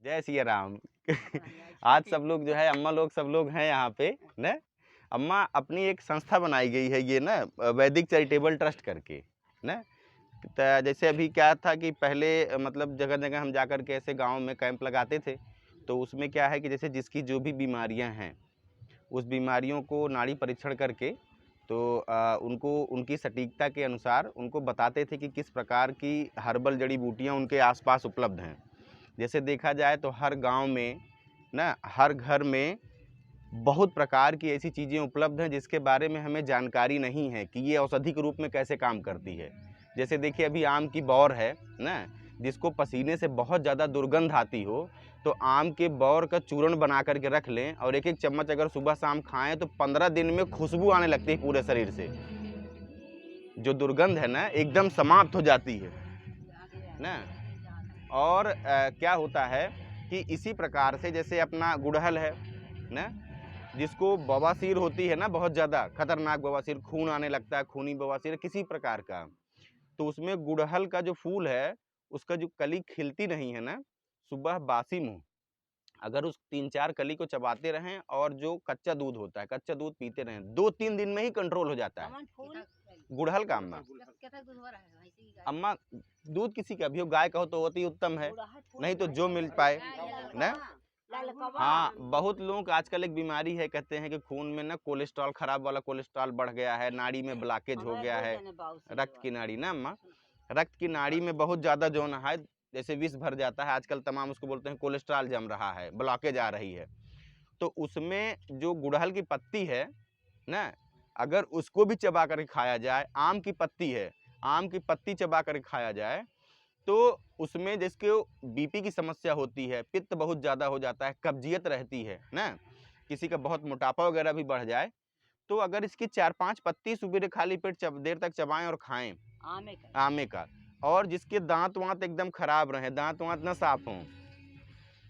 जय सिया राम। आज सब लोग जो है अम्मा लोग सब लोग हैं यहाँ पे न। अम्मा अपनी एक संस्था बनाई गई है ये ना, वैदिक चैरिटेबल ट्रस्ट करके न। तो जैसे अभी क्या था कि पहले मतलब जगह जगह हम जाकर के ऐसे गांव में कैंप लगाते थे, तो उसमें क्या है कि जैसे जिसकी जो भी बीमारियां हैं उस बीमारियों को नाड़ी परीक्षण करके तो उनको उनकी सटीकता के अनुसार उनको बताते थे कि किस प्रकार की हर्बल जड़ी बूटियाँ उनके आसपास उपलब्ध हैं। जैसे देखा जाए तो हर गांव में ना, हर घर में बहुत प्रकार की ऐसी चीज़ें उपलब्ध हैं जिसके बारे में हमें जानकारी नहीं है कि ये औषधि के रूप में कैसे काम करती है। जैसे देखिए अभी आम की बौर है ना, जिसको पसीने से बहुत ज़्यादा दुर्गंध आती हो, तो आम के बौर का चूर्ण बना करके रख लें और एक एक चम्मच अगर सुबह शाम खाएं तो 15 दिन में खुशबू आने लगती है पूरे शरीर से। जो दुर्गंध है ना एकदम समाप्त हो जाती है ना। और क्या होता है कि इसी प्रकार से जैसे अपना गुड़हल है ना, जिसको बवासीर होती है ना, बहुत ज़्यादा खतरनाक बवासीर, खून आने लगता है, खूनी बवासीर किसी प्रकार का, तो उसमें गुड़हल का जो फूल है उसका जो कली खिलती नहीं है ना, सुबह बासी मुंह अगर उस 3-4 कली को चबाते रहें और जो कच्चा दूध होता है कच्चा दूध पीते रहें, 2-3 दिन में ही कंट्रोल हो जाता है। गुड़हल का अम्मा अम्मा दूध किसी का भी हो, गाय का हो तो अति उत्तम है, नहीं तो जो मिल पाए ना। हाँ, बहुत लोगों को आजकल एक बीमारी है, कहते हैं कि खून में ना कोलेस्ट्रॉल, खराब वाला कोलेस्ट्रॉल बढ़ गया है, नाड़ी में ब्लॉकेज हो गया है, रक्त की नाड़ी ना अम्मा, रक्त की नाड़ी में बहुत ज़्यादा जो ना है जैसे विष भर जाता है आजकल, तमाम उसको बोलते हैं कोलेस्ट्रॉल जम रहा है, ब्लॉकेज आ रही है। तो उसमें जो गुड़हल की पत्ती है ना, अगर उसको भी चबा कर खाया जाए, आम की पत्ती है, आम की पत्ती चबा कर खाया जाए तो उसमें जिसके बीपी की समस्या होती है, पित्त बहुत ज़्यादा हो जाता है, कब्जियत रहती है ना, किसी का बहुत मोटापा वगैरह भी बढ़ जाए, तो अगर इसकी 4-5 पत्ती सुबह खाली पेट देर तक चबाएं और खाएं आमे का, और जिसके दांत वांत एकदम खराब रहे, दांत वांत ना साफ हों,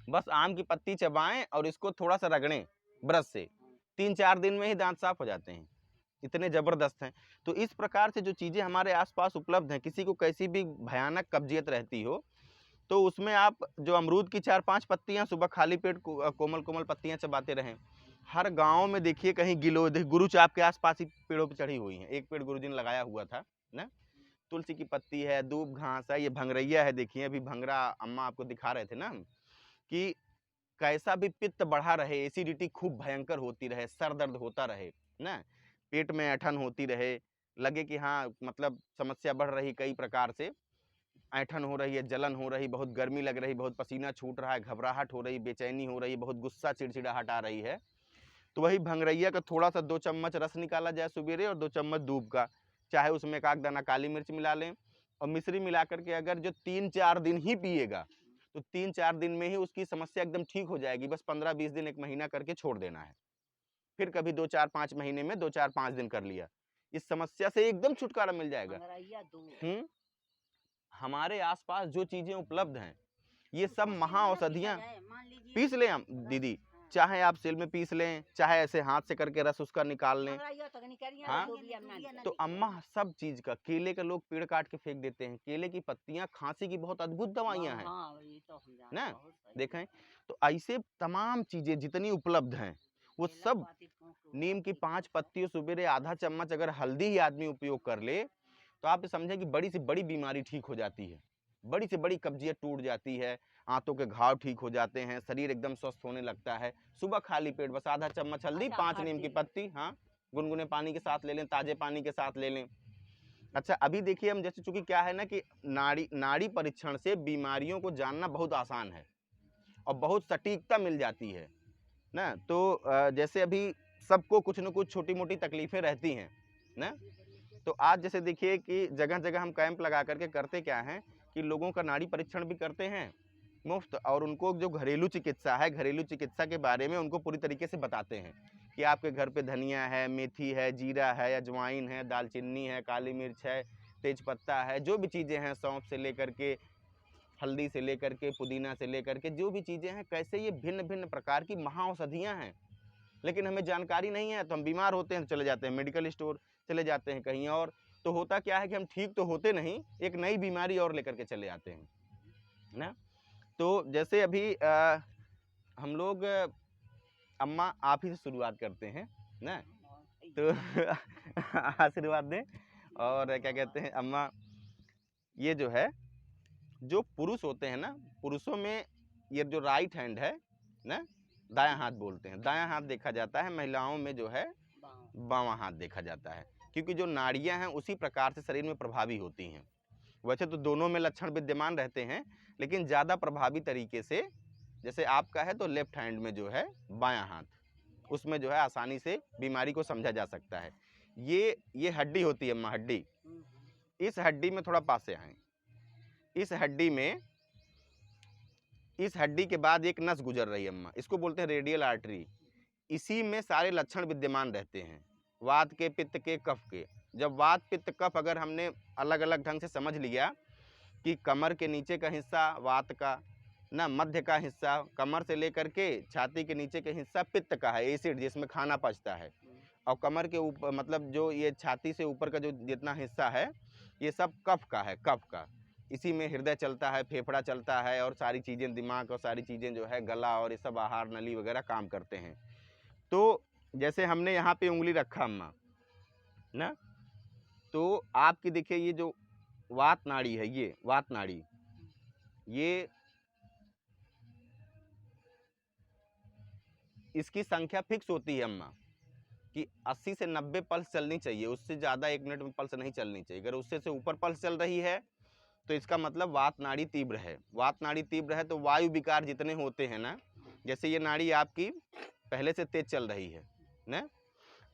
बस आम की पत्ती चबाएं और इसको थोड़ा सा रगड़ें ब्रश से, 3-4 दिन में ही दांत साफ हो जाते हैं, इतने ज़बरदस्त हैं। तो इस प्रकार से जो चीज़ें हमारे आसपास उपलब्ध हैं, किसी को कैसी भी भयानक कब्जियत रहती हो तो उसमें आप जो अमरूद की 4-5 पत्तियां सुबह खाली पेट कोमल कोमल पत्तियां चबाते रहें। हर गांव में देखिए कहीं गुरु चाप के आसपास ही पेड़ों पर चढ़ी हुई हैं, एक पेड़ गुरुजी ने लगाया हुआ था ना, तुलसी की पत्ती है, दूब घास है, ये भंगरैया है, देखिए अभी भंगरा अम्मा आपको दिखा रहे थे ना कि कैसा भी पित्त बढ़ा रहे, एसिडिटी खूब भयंकर होती रहे, सर दर्द होता रहे ना, पेट में ऐंठन होती रहे, लगे कि हाँ मतलब समस्या बढ़ रही, कई प्रकार से ऐंठन हो रही है, जलन हो रही, बहुत गर्मी लग रही, बहुत पसीना छूट रहा है, घबराहट हो रही, बेचैनी हो रही, बहुत गुस्सा चिड़चिड़ाहट आ रही है, तो वही भंगरैया का थोड़ा सा 2 चम्मच रस निकाला जाए सुबेरे और 2 चम्मच दूब का, चाहे उसमें 1 दाना काली मिर्च मिला लें और मिश्री मिला करके अगर जो 3-4 दिन ही पिएगा तो 3-4 दिन में ही उसकी समस्या एकदम ठीक हो जाएगी। बस 15-20 दिन 1 महीना करके छोड़ देना है, फिर कभी 2-4-5 महीने में 2-4-5 दिन कर लिया, इस समस्या से एकदम छुटकारा मिल जाएगा। हमारे आसपास जो चीजें उपलब्ध हैं ये सब महाऔषधियाँ, पीस लें हम दीदी, चाहे आप सिल में पीस लें, चाहे ऐसे हाथ से करके रस उसका निकाल लें। हाँ, तो अम्मा सब चीज का, केले का लोग पेड़ काट के फेंक देते हैं, केले की पत्तियां खांसी की बहुत अद्भुत दवाइयां हैं ना, देखें तो ऐसे तमाम चीजें जितनी उपलब्ध हैं वो सब, नीम की 5 पत्तियों सुबेरे आधा चम्मच अगर हल्दी ही आदमी उपयोग कर ले तो आप समझें कि बड़ी से बड़ी बीमारी ठीक हो जाती है, बड़ी से बड़ी कब्जियत टूट जाती है, आंतों के घाव ठीक हो जाते हैं, शरीर एकदम स्वस्थ होने लगता है। सुबह खाली पेट बस आधा चम्मच हल्दी, 5 नीम की पत्ती, हाँ गुनगुने पानी के साथ ले लें, ताजे पानी के साथ ले लें। अच्छा अभी देखिए हम जैसे चूंकि क्या है ना कि नाड़ी परीक्षण से बीमारियों को जानना बहुत आसान है और बहुत सटीकता मिल जाती है ना, तो जैसे अभी सबको कुछ न कुछ छोटी मोटी तकलीफें रहती हैं ना, तो आज जैसे देखिए कि जगह जगह हम कैंप लगा करके करते क्या हैं कि लोगों का नाड़ी परीक्षण भी करते हैं मुफ्त, और उनको जो घरेलू चिकित्सा है, घरेलू चिकित्सा के बारे में उनको पूरी तरीके से बताते हैं कि आपके घर पे धनिया है, मेथी है, जीरा है, अजवाइन है, दालचीनी है, काली मिर्च है, तेजपत्ता है, जो भी चीज़ें हैं, सौंफ से लेकर के हल्दी से लेकर के पुदीना से लेकर के जो भी चीज़ें हैं, कैसे ये भिन्न भिन्न प्रकार की महाऔषधियाँ हैं, लेकिन हमें जानकारी नहीं है तो हम बीमार होते हैं तो चले जाते हैं मेडिकल स्टोर, चले जाते हैं कहीं और, तो होता क्या है कि हम ठीक तो होते नहीं, एक नई बीमारी और लेकर के चले आते हैं ना। तो जैसे अभी हम लोग अम्मा आप ही से शुरुआत करते हैं ना, तो आशीर्वाद दें। और क्या कहते हैं अम्मा, ये जो है जो पुरुष होते हैं ना, पुरुषों में ये जो राइट हैंड है ना, दायां हाथ बोलते हैं, दायां हाथ देखा जाता है। महिलाओं में जो है बावां हाथ देखा जाता है, क्योंकि जो नाड़ियां हैं उसी प्रकार से शरीर में प्रभावी होती हैं। वैसे तो दोनों में लक्षण विद्यमान रहते हैं, लेकिन ज़्यादा प्रभावी तरीके से, जैसे आपका है तो लेफ्ट हैंड में जो है बायां हाथ, उसमें जो है आसानी से बीमारी को समझा जा सकता है। ये हड्डी होती है अम्मा, हड्डी। इस हड्डी में थोड़ा पास से आए, इस हड्डी के बाद एक नस गुजर रही है अम्मा, इसको बोलते हैं रेडियल आर्टरी। इसी में सारे लक्षण विद्यमान रहते हैं, वात के, पित्त के, कफ के। जब वात, पित्त, कफ अगर हमने अलग अलग ढंग से समझ लिया कि कमर के नीचे का हिस्सा वात का ना, मध्य का हिस्सा कमर से लेकर के छाती के नीचे का हिस्सा पित्त का है, एसिड जिसमें खाना पचता है, और कमर के ऊपर मतलब जो ये छाती से ऊपर का जो जितना हिस्सा है ये सब कफ का है, कफ का। इसी में हृदय चलता है, फेफड़ा चलता है, और सारी चीज़ें, दिमाग और सारी चीज़ें जो है, गला और ये सब आहार नली वगैरह काम करते हैं। तो जैसे हमने यहाँ पे उंगली रखा अम्मा ना, तो आपकी देखिए ये जो वात नाड़ी है, ये वात नाड़ी, ये इसकी संख्या फिक्स होती है अम्मा कि 80 से 90 पल्स चलनी चाहिए, उससे ज़्यादा 1 मिनट में पल्स नहीं चलनी चाहिए। अगर उससे से ऊपर पल्स चल रही है तो इसका मतलब वात नाड़ी तीव्र है। वात नाड़ी तीव्र है तो वायु विकार जितने होते हैं ना, जैसे ये नाड़ी आपकी पहले से तेज चल रही है ना,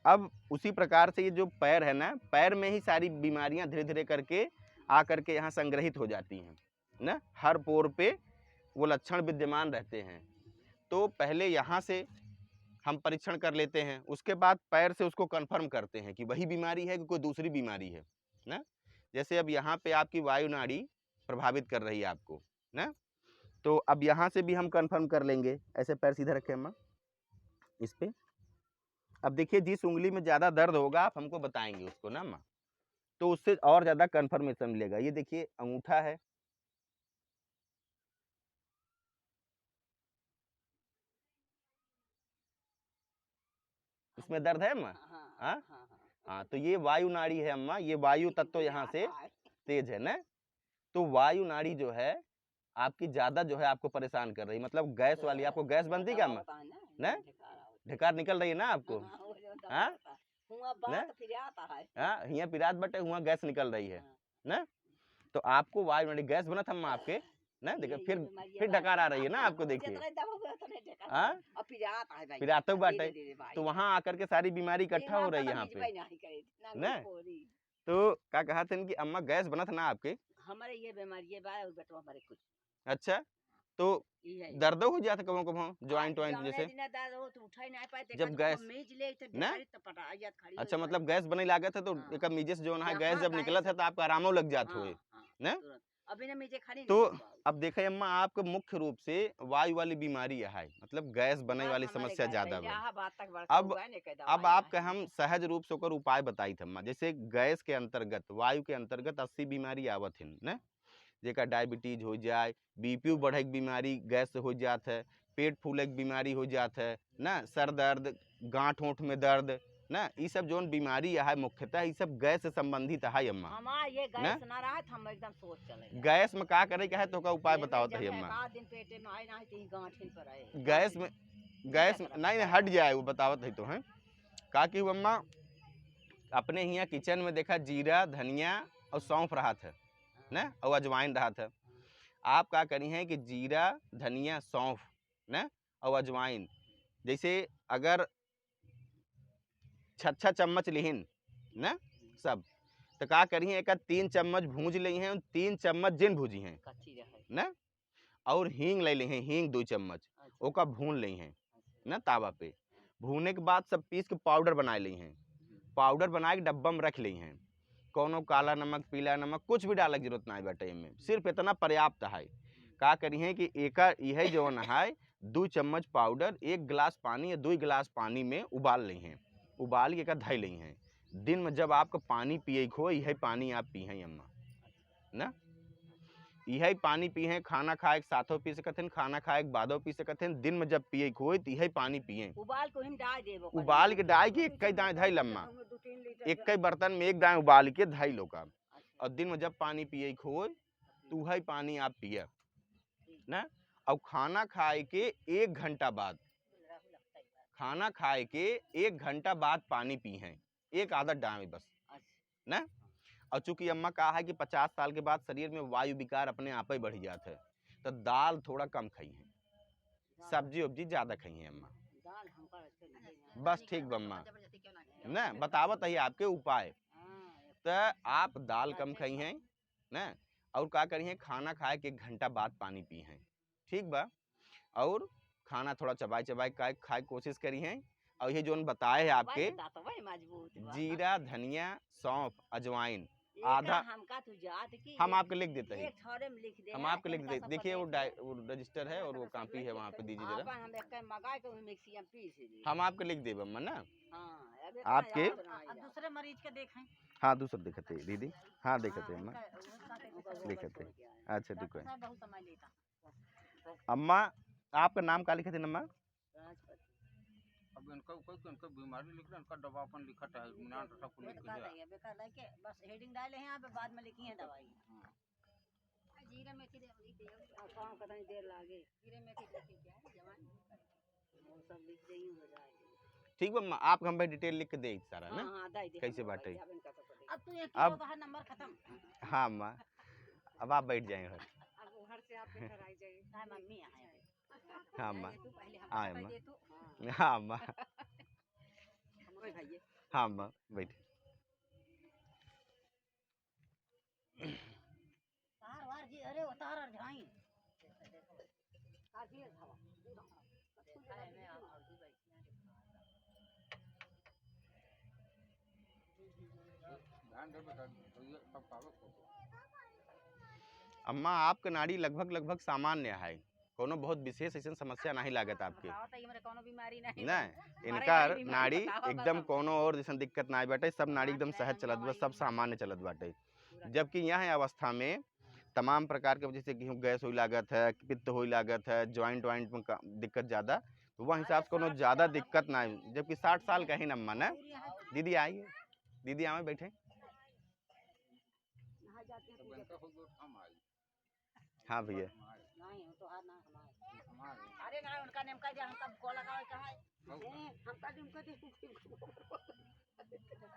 अब उसी प्रकार से ये जो पैर है ना, पैर में ही सारी बीमारियां धीरे धीरे करके आकर के यहाँ संग्रहित हो जाती हैं ना, हर पोर पे वो लक्षण विद्यमान रहते हैं। तो पहले यहाँ से हम परीक्षण कर लेते हैं, उसके बाद पैर से उसको कंफर्म करते हैं कि वही बीमारी है कि कोई दूसरी बीमारी है ना। जैसे अब यहाँ पे आपकी वायु नाड़ी प्रभावित कर रही है आपको ना, तो अब यहाँ से भी हम कंफर्म कर लेंगे। ऐसे पैर सीधा रखें अम्मा इस पे। अब देखिए जिस उंगली में ज़्यादा दर्द होगा आप हमको बताएंगे उसको ना अम्मा, तो उससे और ज़्यादा कंफर्मेशन मिलेगा। ये देखिए अंगूठा है, इसमें दर्द है अम्मा? हाँ हाँ, तो ये वायु नाड़ी है अम्मा, ये वायु तत्व यहाँ से तेज है ना, तो वायु नाड़ी जो है आपकी ज़्यादा जो है आपको परेशान कर रही, मतलब गैस वाली। आपको गैस बनती क्या अम्मा? ना, ढकार निकल रही है ना आपको? हाँ हाँ, हियाँ पिरात बटे हुआ गैस निकल रही है ना, तो आपको वायु नाड़ी गैस बना था अम्मा आपके ना, देखिए फिर डकार आ रही है ना आपको, देखिए हाँ पिरातो बाटे, तो वहाँ आकर के सारी बीमारी इकट्ठा हो रही है यहाँ पे ना। तो क्या कहा था कि अम्मा गैस बना था ना आपके? हमारे ये बीमारी है बेटवा हमारे कुछ। अच्छा, तो दर्द हो जाता कभी कभी ज्वाइंट जैसे जब गैस ना, अच्छा मतलब गैस बने लगा था तो एक मीजे से जो है गैस जब निकला था तो आपका आरामो लग जात हुए ना। अभी ना मुझे खाली तो अब देखिए अम्मा आपको मुख्य रूप से वायु वाली बीमारी है, मतलब गैस बने वाली समस्या ज्यादा है। अब आपका हम सहज रूप से ओकर उपाय बताई थे अम्मा। जैसे गैस के अंतर्गत, वायु के अंतर्गत 80 बीमारी आवत है ना, जेका डायबिटीज हो जाए, बीपी बढ़े की बीमारी गैस से हो जात है, पेट फूले की बीमारी हो जात है ना, सर दर्द, गांठ ओंठ में दर्द ना, ये सब जो बीमारी है मुख्यतः ये सब गैस से संबंधित है अम्मा। ये गैस ना रहा था, हम एकदम सोच चले गैस में का करे का है तो का उपाय बताओ तो अम्मा। दिन पेटे में आए ना तो गांठ पर आए गैस में नहीं हट जाए वो बतावत है तो है का कि अम्मा अपने यहाँ किचन में देखा जीरा, धनिया और सौंफ रहा था ना, और अजवाइन रहा था। आप क्या करी हैं कि जीरा, धनिया, सौंफ ना और अजवाइन, जैसे अगर 6 चम्मच लिहिन ना सब, तो क्या करी हैं, एक 3 चम्मच भूंज ली हैं, 3 चम्मच जिन भूजी हैं ना, और हींग ले ली हैं, हींग 2 चम्मच ओका भून ली हैं ना तावा पे। भूनने के बाद सब पीस के पाउडर बना ली हैं, पाउडर बना के डब्बा में रख ली हैं। कोनो काला नमक, पीला नमक कुछ भी डालने की जरूरत नहीं बेटे, इनमें सिर्फ इतना पर्याप्त है। का करी है कि एक यह जो है 2 चम्मच पाउडर 1 गिलास पानी या 2 गिलास पानी में उबाल ली हैं, उबाल के धै ली हैं। दिन में जब आपका पानी पिए हो यही पानी आप पी हैं अम्मा ना, यही पानी पिए, खाना खाए के साथों पी सकत हन, खाना खाए के बादो पी सकत हन, दिन में जब पिए के होई तो यही पानी पिए। उबाल को हिम डाल देबो उबाल के डाल के एक दाएं धाई लम्मा, एक बर्तन में एक दाएं उबाल के धाई लो का, और दिन में जब पानी पिए के होई तो वही पानी आप पिए ना। और खाना खाए के 1 घंटा बाद, खाना खाए के 1 घंटा बाद पानी पी हैं, एक आदत डालें बस ना। और चूंकि अम्मा कहा है कि 50 साल के बाद शरीर में वायु विकार अपने आप ही बढ़ जाता है, तो दाल थोड़ा कम खाई है, सब्जी उब्जी ज्यादा खाई है अम्मा, बस ठीक बम्मा ना। बतावत है आपके उपाय, तो आप दाल कम खाई हैं ना, और क्या करी हैं, खाना खाए के 1 घंटा बाद पानी पी हैं, ठीक बा। और खाना थोड़ा चबाई चबाई खाए की कोशिश करी हैं। और ये जो बताए है आपके जीरा, धनिया, सौंफ, अजवाइन आधा, हम आपके लिख देते हैं, हम आपके लिख देते। देखिए वो रजिस्टर है और वो कॉपी है, वहाँ पे दीजिए जरा, हम आपके लिख देब अम्मा ना। आपके दूसरे मरीज के देखें। हाँ दूसरे देखते दीदी, हाँ देखते अम्मा देखते। अच्छा ठीक है अम्मा, आपका नाम का लिखे थे अम्मा? अब इनका बीमारी लिख रहा, इनका दवा अपन लिखा है, नाम सब कुछ लिख दिया, बेकार लेके बस हेडिंग डाले हैं, यहाँ पे बाद में लिखी है दवाई। जीरा मेथी दे काम करने देर लागे, जीरा मेथी लिखी क्या है जवान, वो सब लिख देई हो जाए। ठीक बा, आप हम भाई डिटेल लिख के दे सारा ना। हां दे दे कैसे बाटे अब तू एक किलो का नंबर खत्म। हाँ अम्मा, अब आप बैठ जाए घर, अब घर से आप लेकर आई जाइए, हां मम्मी आए। हाँ अम्मा, तू पहले हम हाँ दे अम्मा, तू। हाँ अम्मा, ओए भाई हाँ अम्मा बैठ। तार वार जी, अरे वो तार झाई काजी हवा ध्यान दे बेटा, ये सब कागज को अम्मा आपका नाड़ी लगभग सामान्य है, कोनो बहुत विशेष ऐसी समस्या नहीं लागत आपके कोनो बीमारी नहीं ना। इनका नाड़ी एकदम कोनो और जैसा दिक्कत ना बाटे, सब नाड़ी एकदम सहज चलत बा, सब सामान्य चलत बाटे। जबकि यह अवस्था में तमाम प्रकार के, जैसे गेहूँ गैस हुई लागत है, पित्त हुई लागत है, ज्वाइंट वाइंट में दिक्कत ज़्यादा, तो वह हिसाब से कोनो ज़्यादा दिक्कत ना है। जबकि 60 साल का ही न अम्मा ना। दीदी आइए, दीदी आवे बैठे। हाँ भैया, अरे ना उनका नेमका जो हमका को लगावे कहां है, हमका नेमका दे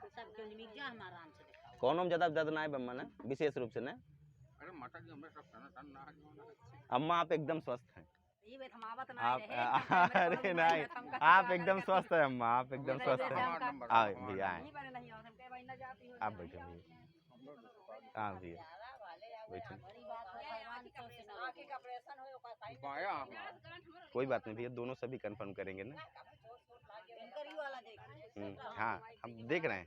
सब के निमिक जा हमारा आराम से दिखाओ, कोनो में ज़्यादा दर्द ना है अम्मा ना, विशेष रूप से ना। अरे माता जी हमें सब तन ना अम्मा आप एकदम स्वस्थ हैं, ये वे थमावत ना आप रहे। अरे नहीं, आप एकदम स्वस्थ है अम्मा, आप एकदम स्वस्थ हैं। आओ भैया आए, आप बैठे भैया, हाँ भैया बैठे, कोई बात नहीं भैया, दोनों सभी कंफर्म करेंगे ना। हाँ हम देख रहे हैं।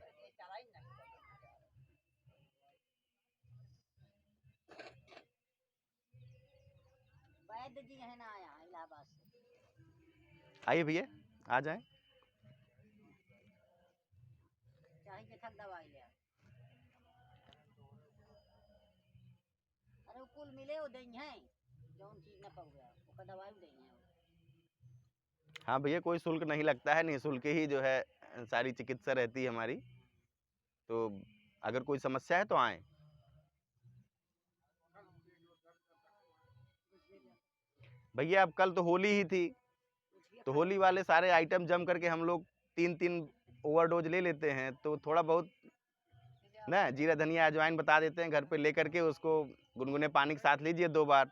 वैद्य जी है ना आया इलाहाबाद से, आइए भैया आ जाए। चाहे के थक दवाई ले, अरे कुल मिले वो देई हैं, जौन चीज न पाऊ गया वो दवाई देई हैं। हाँ भैया कोई शुल्क नहीं लगता है, निःशुल्क ही जो है सारी चिकित्सा रहती है हमारी, तो अगर कोई समस्या है तो आए। भैया अब कल तो होली ही थी, तो होली वाले सारे आइटम जम करके हम लोग 3 ओवरडोज ले लेते हैं, तो थोड़ा बहुत ना जीरा धनिया अजवाइन बता देते हैं, घर पे लेकर के उसको गुनगुने पानी के साथ लीजिए 2 बार।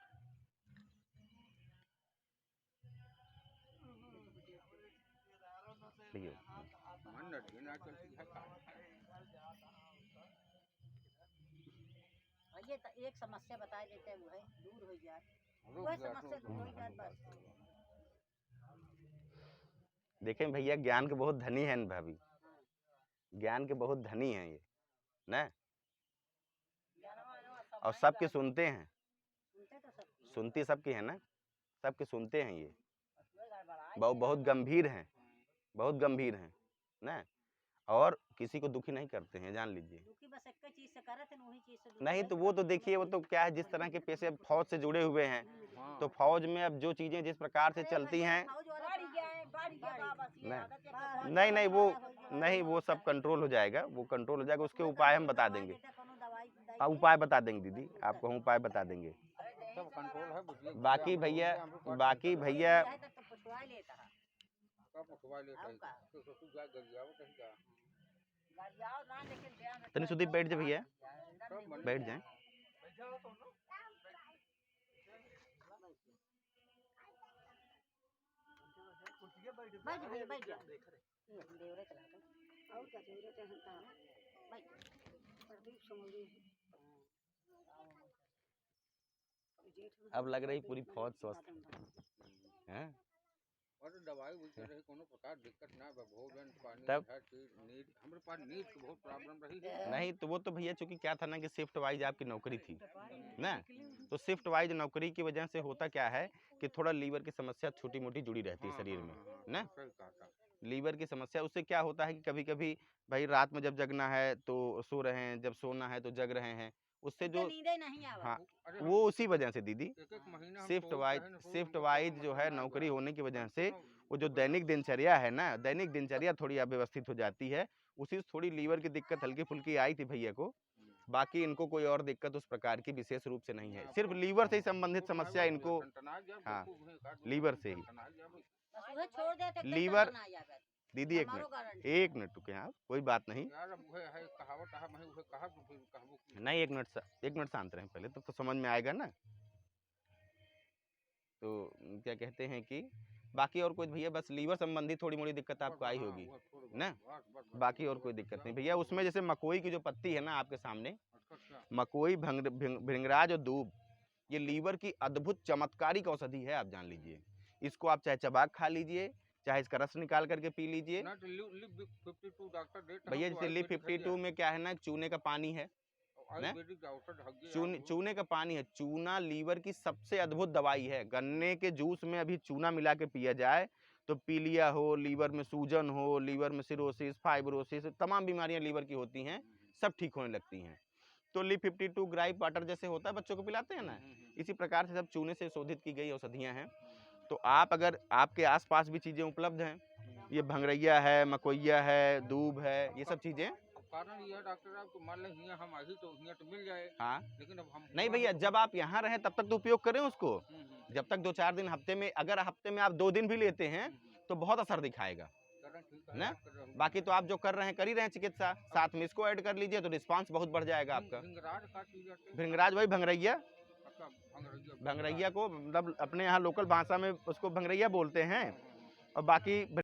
ये तो एक समस्या बता देते हैं, वो है दूर हो जाए, वह समस्या दूर हो जाए बस। देखें भैया ज्ञान के बहुत धनी है भाभी, ज्ञान के बहुत धनी हैं ये ना, और सबके सुनते हैं, सुनती सबकी है ना, सबके सुनते हैं ये, बहुत गंभीर हैं, बहुत गंभीर हैं ना। और किसी को दुखी नहीं करते हैं, जान लीजिए। दुखी बस एक चीज से करत है, वही चीज से दुखी नहीं है। तो वो तो देखिए, वो तो क्या है, जिस तरह के पेशे अब फौज से जुड़े हुए हैं, हाँ। तो फौज में अब जो चीजें जिस प्रकार से चलती हैं, नहीं नहीं वो नहीं, वो सब कंट्रोल हो जाएगा, वो कंट्रोल हो जाएगा, उसके उपाय हम बता देंगे। हाँ, उपाय बता देंगे दीदी, आपको हम उपाय बता देंगे। सब कंट्रोल है बुझिए। बाकी भैया का पकवा लेता है तो ससु जा गरियाओ कहीं जा तनी सुदीप बैठ जाए भैया, सब मन बैठ जाए। बैठ भैया बैठ जा। देवरे चला दो और क्या देवरे ते हंता बैठ प्रदीप समझी। अब लग रही पूरी फौज स्वस्थ है। और दवाई भी चल रही, कोनो प्रकार दिक्कत ना बा, भोजन पानी तब हर चीज नीड, हमारे पास नीड की बहुत प्रॉब्लम रही है। नहीं तो वो तो भैया चूंकि क्या था ना कि शिफ्ट वाइज आपकी नौकरी थी ना, तो शिफ्ट वाइज नौकरी की वजह से होता क्या है कि थोड़ा लीवर की समस्या छोटी मोटी जुड़ी रहती है शरीर में ना। सही कहा था। लीवर की समस्या, उससे क्या होता है कि कभी कभी भाई रात में जब जगना है तो सो रहे हैं, जब सोना है तो जग रहे हैं, उससे जो नींद नहीं आवा। हाँ अरे वो उसी वजह से दीदी एक महीना हम शिफ्ट सोच वाइज रहे हैं, शिफ्ट हमको वाइज समझ जो में है ना नौकरी आवा। होने की वजह तो से ना वो जो दैनिक दिनचर्या है ना, दैनिक दिनचर्या थोड़ी अव्यवस्थित हो जाती है, उसी से थोड़ी लीवर की दिक्कत हल्की फुल्की आई थी भैया को। बाकी इनको कोई और दिक्कत उस प्रकार की विशेष रूप से नहीं है, सिर्फ लीवर से ही संबंधित समस्या इनको। हाँ, लीवर से ही। बस उहे छोड़ दे तो लीवर ना आ जावे। दीदी एक हमारो मिनट, गारंटी एक मिनट रुके आप, कोई बात नहीं। यार अब है कहावत है, मैं उसे कहा तो फिर कहबो कि नहीं एक मिनट शांत रहें पहले, तो समझ में आएगा ना। तो क्या कहते हैं कि बाकी और कोई भैया बस लीवर संबंधी थोड़ी मोड़ी दिक्कत आपको आई होगी ना, बाकी और कोई दिक्कत नहीं भैया। उसमें जैसे मकोई की जो पत्ती है ना आपके सामने, मकोई भृंगराज और दूब, ये लीवर की अद्भुत चमत्कारिक औषधि है, आप जान लीजिए। इसको आप चाहे चबा खा लीजिए, चाहे इसका रस निकाल करके पी लीजिए ना तो लिव 52 डॉक्टर देते भैया। हमको जैसे ली आयुर्वेदिक 52 में क्या है ना, चूने का पानी है, आयुर्वेदिक डॉक्टर हग्गे चूने का पानी है। चूना लीवर की सबसे अद्भुत दवाई है। गन्ने के जूस में अभी चूना मिला के पिया जाए तो पीलिया हो, लीवर में सूजन हो, लीवर में सिरोसिस, फाइब्रोसिस, तमाम बीमारियां लीवर की होती हैं, सब ठीक होने लगती हैं। तो ली 52 ग्राइप वाटर जैसे होता है बच्चों को पिलाते हैं ना, इसी प्रकार से सब चूने से शोधित की गई औषधियां हैं। तो आप अगर आपके आसपास भी चीजें उपलब्ध हैं, ये भंगरैया है, मकोइया है, दूब है, ये सब चीजें। कारण ये डॉक्टर साहब को मान लें हियां हम आई तो हियां तो मिल जाए, हाँ लेकिन अब हम नहीं भैया, जब आप यहाँ रहें तब तक तो उपयोग करें उसको। जब तक 2-4 दिन हफ्ते में, अगर हफ्ते में आप 2 दिन भी लेते हैं तो बहुत असर दिखाएगा ना। बाकी तो आप जो कर रहे हैं, कर ही रहे हैं चिकित्सा, साथ में इसको ऐड कर लीजिए तो रिस्पांस बहुत बढ़ जाएगा आपका। भृंगराज भाई भंगरैया, भंगरैया को मतलब अपने यहाँ लोकल भाषा में उसको भंगरैया बोलते हैं, और बाकी